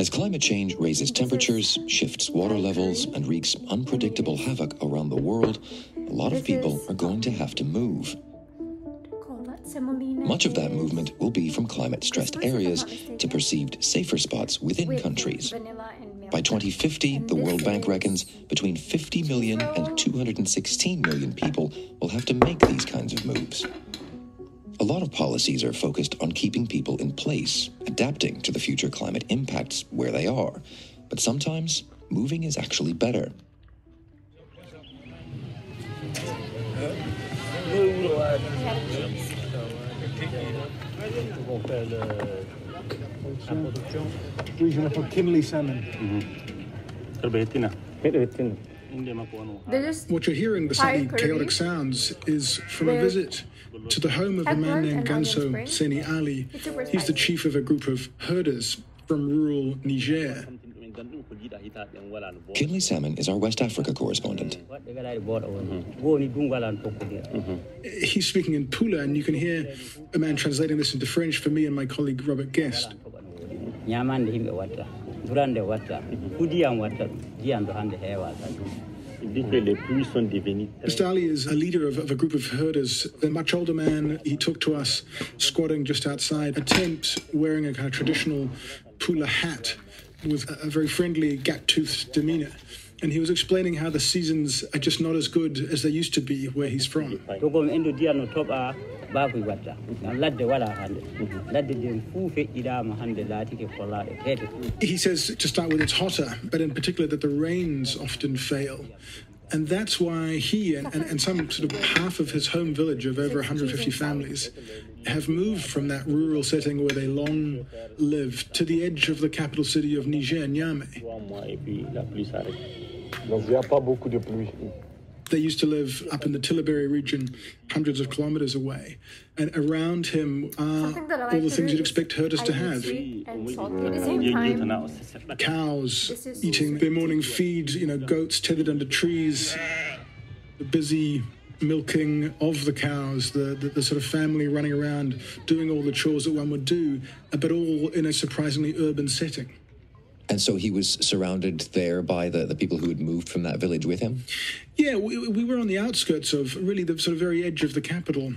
As climate change raises temperatures, shifts water levels, and wreaks unpredictable havoc around the world, a lot of people are going to have to move. Much of that movement will be from climate-stressed areas to perceived safer spots within countries. By 2050, the World Bank reckons between 50 million and 216 million people will have to make these kinds of moves. A lot of policies are focused on keeping people in place, adapting to the future climate impacts where they are. But sometimes, moving is actually better. Kinley salmon. What you're hearing, the slightly chaotic sounds, is from a visit to the home of a man named Ganso Seni Ali. He's the chief of a group of herders from rural Niger. Kinley Salmon is our West Africa correspondent. He's speaking in Pula, and you can hear a man translating this into French for me and my colleague Robert Guest. Mr. Ali is a leader of a group of herders. A much older man, he took to us squatting just outside a tent, wearing a kind of traditional Pula hat with a very friendly, gap-toothed demeanor. And he was explaining how the seasons are just not as good as they used to be where he's from. He says, to start with, it's hotter, but in particular that the rains often fail. And that's why he and some sort of half of his home village of over 150 families have moved from that rural setting where they long lived to the edge of the capital city of Niger, Niamey. They used to live up in the Tillaberi region, hundreds of kilometers away. And around him are all the things you'd expect herders to have. Cows eating their morning feed, goats tethered under trees, the busy milking of the cows, the sort of family running around doing all the chores that one would do, but all in a surprisingly urban setting. And so he was surrounded there by the people who had moved from that village with him? Yeah, we were on the outskirts of really the sort of very edge of the capital.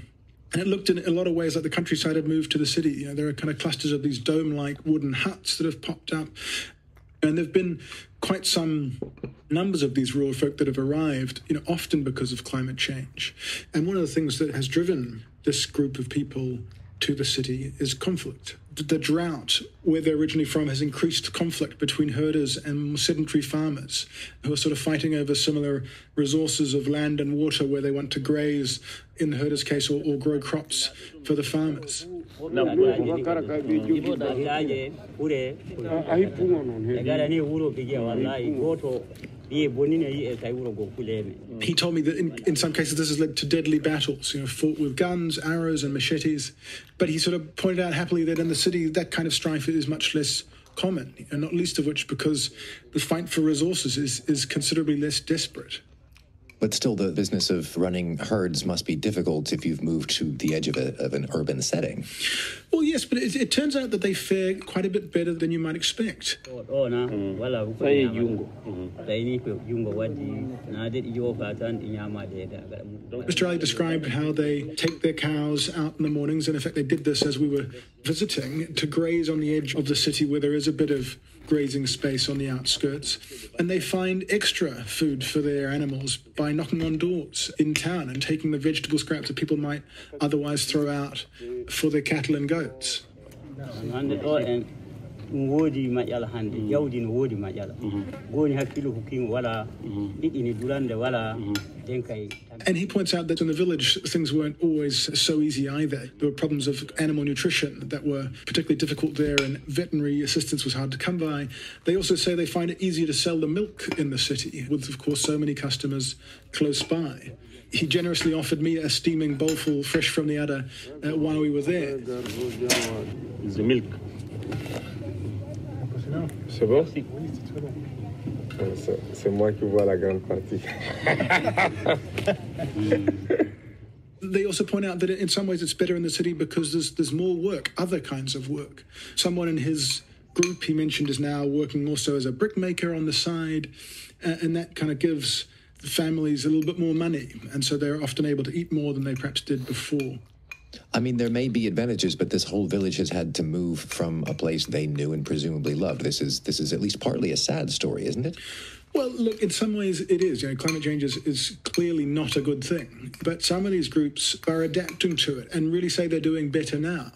And it looked in a lot of ways like the countryside had moved to the city. There are kind of clusters of these dome-like wooden huts that have popped up. And there have been quite some numbers of these rural folk that have arrived, often because of climate change. And one of the things that has driven this group of people to the city is conflict. The drought, where they're originally from, has increased conflict between herders and sedentary farmers who are sort of fighting over similar resources of land and water where they want to graze, in the herders' case, or grow crops for the farmers. He told me that in some cases this has led to deadly battles, fought with guns, arrows and machetes. But he sort of pointed out happily that in the city that kind of strife is much less common, and not least of which because the fight for resources is considerably less desperate. But still, the business of running herds must be difficult if you've moved to the edge of an urban setting. Well, yes, but it turns out that they fare quite a bit better than you might expect. Mr. Ali described how they take their cows out in the mornings, and in fact they did this as we were visiting, to graze on the edge of the city where there is a bit of grazing space on the outskirts, and they find extra food for their animals by knocking on doors in town and taking the vegetable scraps that people might otherwise throw out for their cattle and goats. And he points out that in the village, things weren't always so easy either. There were problems of animal nutrition that were particularly difficult there, and veterinary assistance was hard to come by. They also say they find it easier to sell the milk in the city, with, of course, so many customers close by. He generously offered me a steaming bowlful fresh from the udder while we were there. The milk. C'est bon? C'est moi qui vois la grande partie. They also point out that in some ways it's better in the city because there's more work, other kinds of work. Someone in his group he mentioned is now working also as a brickmaker on the side, and that kind of gives the families a little bit more money, and so they're often able to eat more than they perhaps did before. I mean, there may be advantages, but this whole village has had to move from a place they knew and presumably loved. This is at least partly a sad story, isn't it? Well, look, in some ways it is. Climate change is clearly not a good thing, but some of these groups are adapting to it and really say they're doing better now.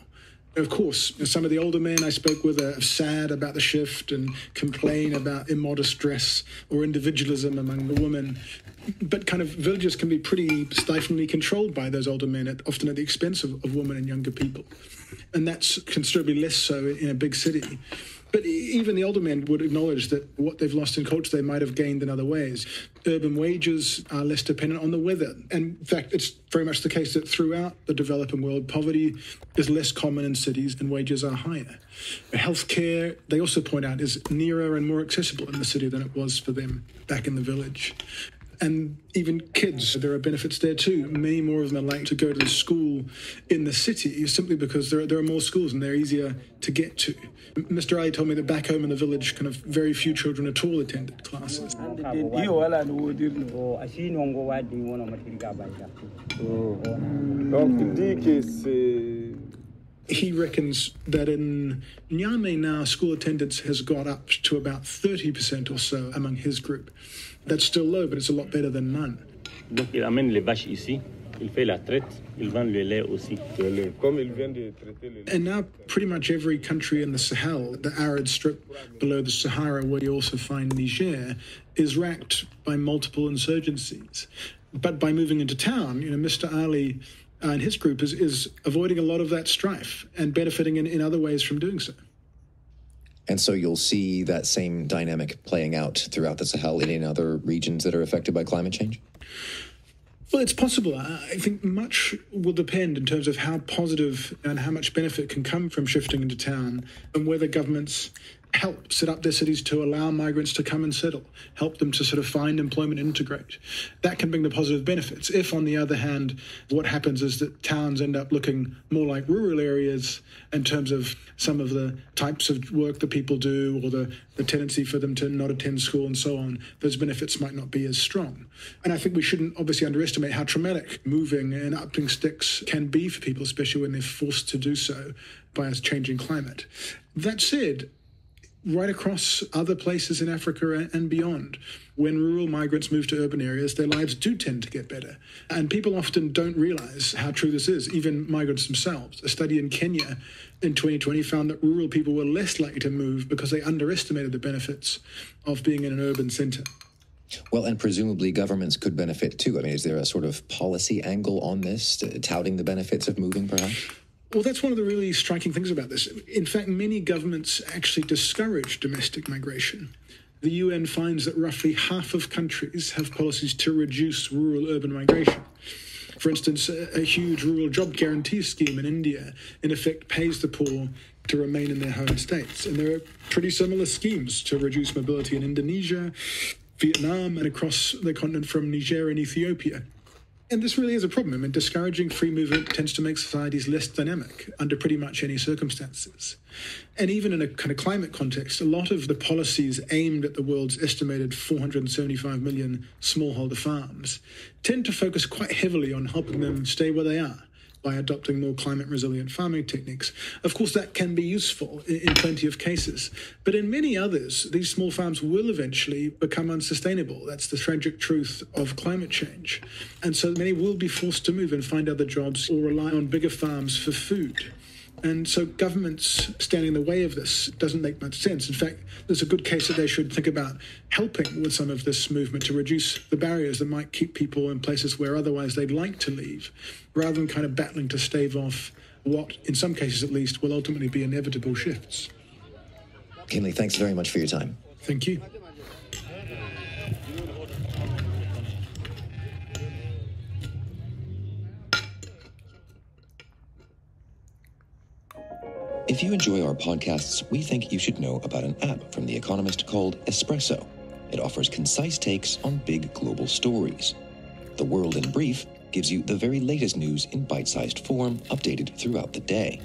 Of course, some of the older men I spoke with are sad about the shift and complain about immodest dress or individualism among the women. But kind of villages can be pretty stiflingly controlled by those older men, often at the expense of women and younger people. And that's considerably less so in a big city. But even the older men would acknowledge that what they've lost in culture they might have gained in other ways. Urban wages are less dependent on the weather. And in fact, it's very much the case that throughout the developing world, poverty is less common in cities and wages are higher. Healthcare, they also point out, is nearer and more accessible in the city than it was for them back in the village. And even kids, there are benefits there too. Many more of them are likely to go to school in the city simply because there are more schools and they're easier to get to. Mr. Ali told me that back home in the village, kind of very few children at all attended classes. He reckons that in Niamey now, school attendance has got up to about 30% or so among his group. That's still low, but it's a lot better than none. Donc il amène les vaches ici, il fait la traite, il vend le lait aussi. And now pretty much every country in the Sahel, the arid strip below the Sahara where you also find Niger, is racked by multiple insurgencies. But by moving into town, Mr. Ali and his group is avoiding a lot of that strife and benefiting in other ways from doing so. And so you'll see that same dynamic playing out throughout the Sahel and in other regions that are affected by climate change? Well, it's possible. I think much will depend in terms of how positive and how much benefit can come from shifting into town and whether governments help set up their cities to allow migrants to come and settle, help them to sort of find employment and integrate. That can bring the positive benefits. If, on the other hand, what happens is that towns end up looking more like rural areas in terms of some of the types of work that people do or the tendency for them to not attend school and so on, those benefits might not be as strong. And I think we shouldn't obviously underestimate how traumatic moving and upping sticks can be for people, especially when they're forced to do so by a changing climate. That said, right across other places in Africa and beyond, when rural migrants move to urban areas, their lives do tend to get better. And people often don't realize how true this is, even migrants themselves. A study in Kenya in 2020 found that rural people were less likely to move because they underestimated the benefits of being in an urban center. Well, and presumably governments could benefit too. I mean, is there a sort of policy angle on this, touting the benefits of moving, perhaps? Well, that's one of the really striking things about this. In fact, many governments actually discourage domestic migration. The UN finds that roughly half of countries have policies to reduce rural-urban migration. For instance, a huge rural job guarantee scheme in India, in effect, pays the poor to remain in their home states. And there are pretty similar schemes to reduce mobility in Indonesia, Vietnam, and across the continent from Niger and Ethiopia. And this really is a problem. I mean, discouraging free movement tends to make societies less dynamic under pretty much any circumstances. And even in a kind of climate context, a lot of the policies aimed at the world's estimated 475 million smallholder farms tend to focus quite heavily on helping them stay where they are by adopting more climate-resilient farming techniques. Of course, that can be useful in plenty of cases. But in many others, these small farms will eventually become unsustainable. That's the tragic truth of climate change. And so many will be forced to move and find other jobs or rely on bigger farms for food. And so governments standing in the way of this doesn't make much sense. In fact, there's a good case that they should think about helping with some of this movement to reduce the barriers that might keep people in places where otherwise they'd like to leave, rather than kind of battling to stave off what, in some cases at least, will ultimately be inevitable shifts. Kinley, thanks very much for your time. Thank you. If you enjoy our podcasts, we think you should know about an app from The Economist called Espresso. It offers concise takes on big global stories. The World in Brief gives you the very latest news in bite-sized form, updated throughout the day.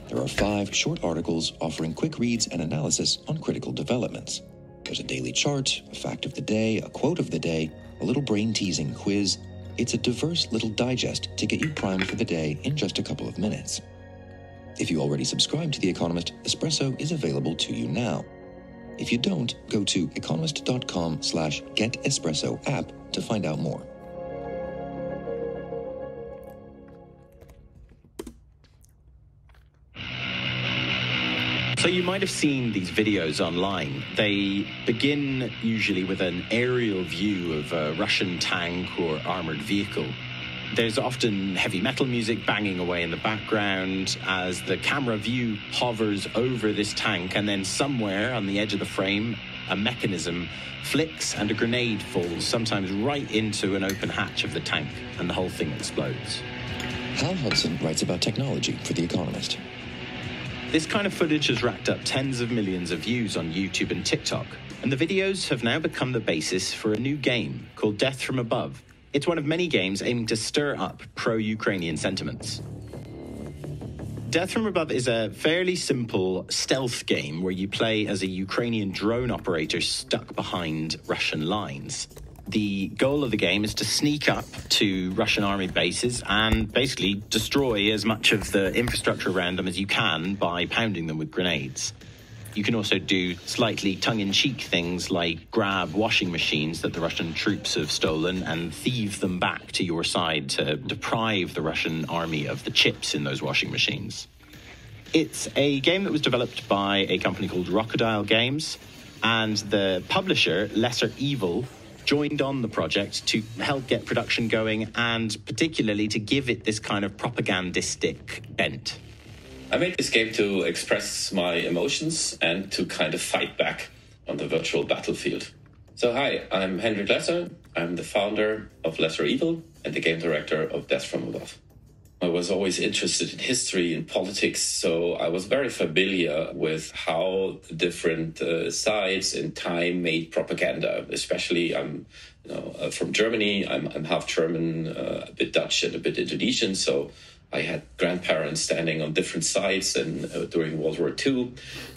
There are 5 short articles offering quick reads and analysis on critical developments. There's a daily chart, a fact of the day, a quote of the day, a little brain-teasing quiz. It's a diverse little digest to get you primed for the day in just a couple of minutes. If you already subscribe to The Economist, Espresso is available to you now. If you don't, go to economist.com/getespresso app to find out more. So you might have seen these videos online. They begin usually with an aerial view of a Russian tank or armored vehicle. There's often heavy metal music banging away in the background as the camera view hovers over this tank, and then somewhere on the edge of the frame, a mechanism flicks and a grenade falls, sometimes right into an open hatch of the tank, and the whole thing explodes. Hal Hudson writes about technology for The Economist. This kind of footage has racked up tens of millions of views on YouTube and TikTok, and the videos have now become the basis for a new game called Death from Above. It's one of many games aiming to stir up pro-Ukrainian sentiments. Death from Above is a fairly simple stealth game where you play as a Ukrainian drone operator stuck behind Russian lines. The goal of the game is to sneak up to Russian army bases and basically destroy as much of the infrastructure around them as you can by pounding them with grenades. You can also do slightly tongue-in-cheek things like grab washing machines that the Russian troops have stolen and thieve them back to your side to deprive the Russian army of the chips in those washing machines. It's a game that was developed by a company called Crocodile Games, and the publisher, Lesser Evil, joined on the project to help get production going and particularly to give it this kind of propagandistic bent. I made this game to express my emotions and to kind of fight back on the virtual battlefield. So hi, I'm Henrik Lesser. I'm the founder of Lesser Evil and the game director of Death from Above. I was always interested in history and politics, so I was very familiar with how the different sides in time made propaganda. Especially, I'm from Germany. I'm half German, a bit Dutch, and a bit Indonesian. So I had grandparents standing on different sides and during World War II.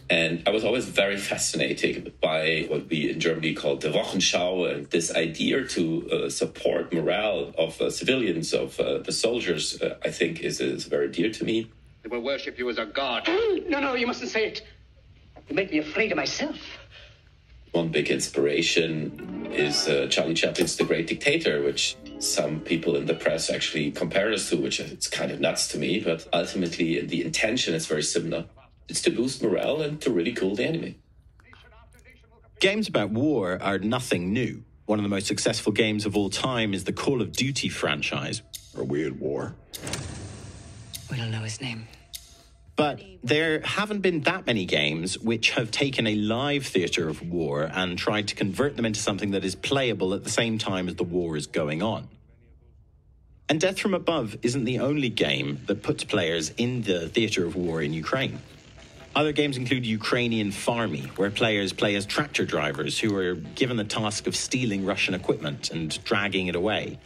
And I was always very fascinated by what we in Germany call the Wochenschau, and this idea to support morale of civilians, of the soldiers, I think is very dear to me. They will worship you as a god. No, you mustn't say it. You make me afraid of myself. One big inspiration is Charlie Chaplin's The Great Dictator, which some people in the press actually compare us to, which it's kind of nuts to me, but ultimately the intention is very similar. It's to boost morale and to ridicule the enemy. Games about war are nothing new. One of the most successful games of all time is the Call of Duty franchise. A weird war. We don't know his name. But there haven't been that many games which have taken a live theatre of war and tried to convert them into something that is playable at the same time as the war is going on. And Death from Above isn't the only game that puts players in the theatre of war in Ukraine. Other games include Ukrainian Farmy, where players play as tractor drivers who are given the task of stealing Russian equipment and dragging it away.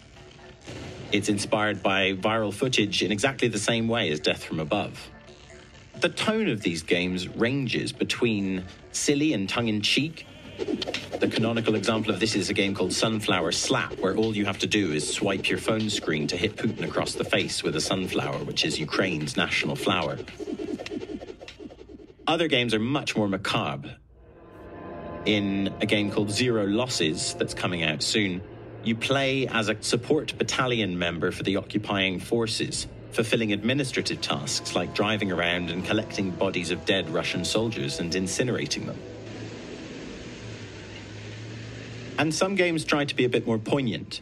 It's inspired by viral footage in exactly the same way as Death from Above. The tone of these games ranges between silly and tongue-in-cheek. The canonical example of this is a game called Sunflower Slap, where all you have to do is swipe your phone screen to hit Putin across the face with a sunflower, which is Ukraine's national flower. Other games are much more macabre. In a game called Zero Losses that's coming out soon, you play as a support battalion member for the occupying forces, fulfilling administrative tasks like driving around and collecting bodies of dead Russian soldiers and incinerating them. And some games try to be a bit more poignant.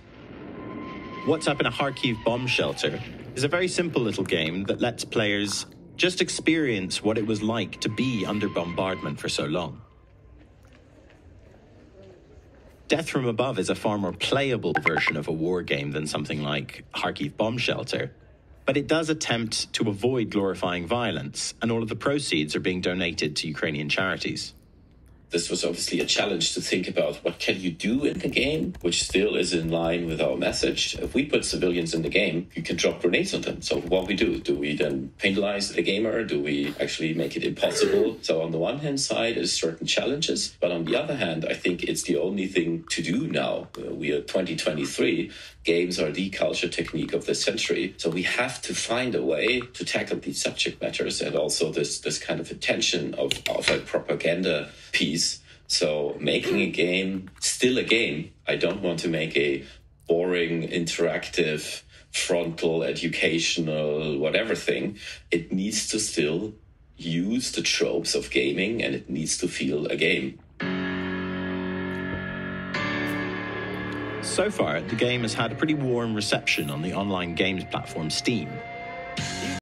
What's Up in a Kharkiv Bomb Shelter is a very simple little game that lets players just experience what it was like to be under bombardment for so long. Death from Above is a far more playable version of a war game than something like Kharkiv Bomb Shelter, but it does attempt to avoid glorifying violence, and all of the proceeds are being donated to Ukrainian charities. This was obviously a challenge to think about what can you do in the game, which still is in line with our message. If we put civilians in the game, you can drop grenades on them. So what we do we then penalize the gamer? Do we actually make it impossible? So on the one hand side is certain challenges, but on the other hand, I think it's the only thing to do now. We are 2023. Games are the culture technique of the century. So we have to find a way to tackle these subject matters and also this kind of attention of a propaganda piece. So making a game, still a game. I don't want to make a boring, interactive, frontal, educational, whatever thing. It needs to still use the tropes of gaming and it needs to feel a game. So far, the game has had a pretty warm reception on the online games platform Steam.